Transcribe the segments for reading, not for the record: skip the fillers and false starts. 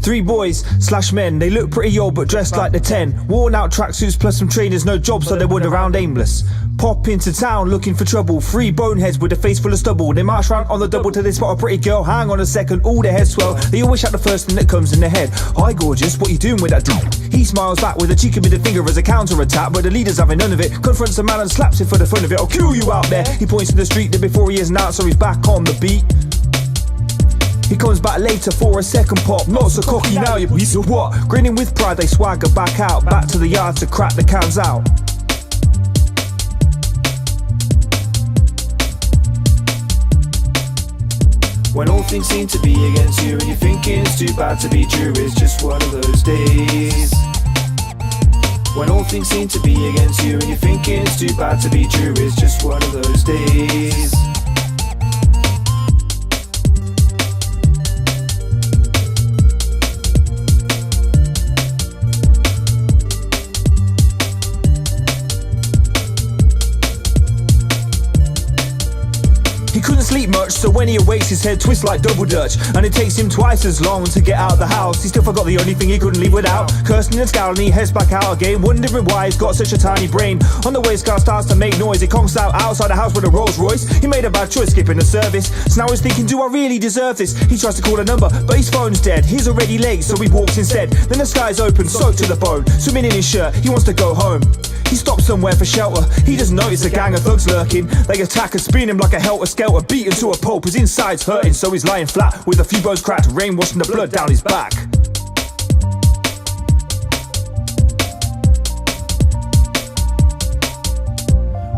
Three boys slash men, they look pretty old but dressed like they're 10. Worn out tracksuits plus some trainers, no jobs so they wander around aimless. Pop into town looking for trouble, three boneheads with a face full of stubble. They march round on the double till they spot a pretty girl. Hang on a second, all their heads swell. They always shout the first thing that comes in their head. Hi gorgeous, what you doing with that dude? He smiles back with a cheeky middle finger as a counter attack, but the leader's having none of it. Confronts a man and slaps him for the fun of it. I'll kill you out there. He points to the street, then before he is out, so he's back on the beat. He comes back later for a second pop. Not so cocky now, you piece of what? Grinning with pride, they swagger back out, back to the yard to crack the cans out. When all things seem to be against you and you're thinking it's too bad to be true, it's just one of those days. When all things seem to be against you and you're thinking it's too bad to be true, it's just one of those days. He couldn't sleep much, so when he awakes his head twists like double dutch, and it takes him twice as long to get out of the house. He still forgot the only thing he couldn't leave without. Cursing and scowling, he heads back out again, wondering why he's got such a tiny brain. On the way his car starts to make noise, he conks out outside the house with a Rolls Royce. He made a bad choice skipping the service, so now he's thinking, do I really deserve this? He tries to call a number, but his phone's dead. He's already late, so he walks instead. Then the sky's open, soaked to the bone, swimming in his shirt, he wants to go home. He stops somewhere for shelter, he doesn't notice a gang of thugs lurking. They attack and spin him like a helter-skelter, beaten to a pulp, his inside's hurting, so he's lying flat with a few bones cracked, rain washing the blood down his back.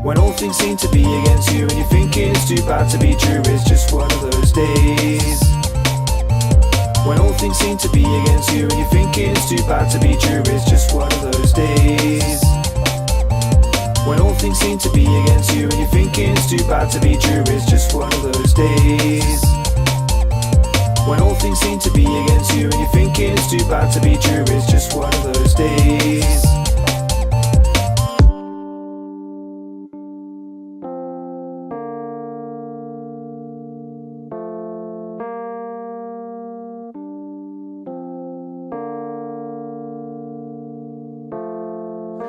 When all things seem to be against you and you're thinking it's too bad to be true, it's just one of those days. When all things seem to be against you and you're thinking it's too bad to be true, it's just one of those days. When all things seem to be against you and you're thinking it's too bad to be true, it's just one of those days. When all things seem to be against you and you're thinking it's too bad to be true, it's just one of those days.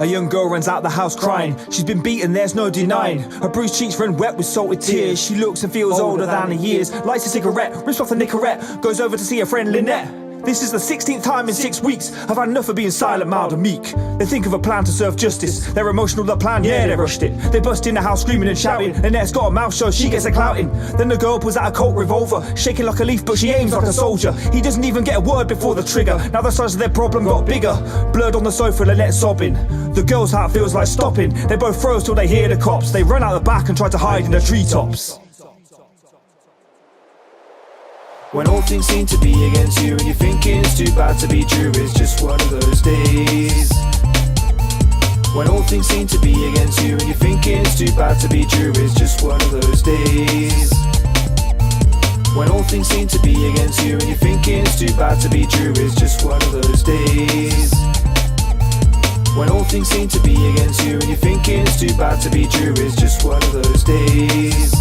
A young girl runs out the house crying. She's been beaten, there's no denying. Her bruised cheeks run wet with salted tears. She looks and feels older than her years. Lights a cigarette, rips off a Nicorette, goes over to see her friend Lynette. This is the 16th time in 6 weeks I've had enough of being silent, mild and meek. They think of a plan to serve justice. They're emotional, the plan, yeah, they rushed it. They bust in the house screaming and shouting. Lynette's got a mouth so she gets a clouting. Then the girl pulls out a Colt revolver, shaking like a leaf but she aims like a soldier. He doesn't even get a word before the trigger. Now the size of their problem got bigger. Blood on the sofa, Lynette sobbing. The girl's heart feels like stopping. They both froze till they hear the cops. They run out the back and try to hide in the treetops. When all things seem to be against you and you're thinking it's too bad to be true, it's just one of those days. When all things seem to be against you and you're thinking it's too bad to be true, it's just one of those days. When all things seem to be against you and you're thinking it's too bad to be true, it's just one of those days. When all things seem to be against you and you're thinking it's too bad to be true, it's just one of those days.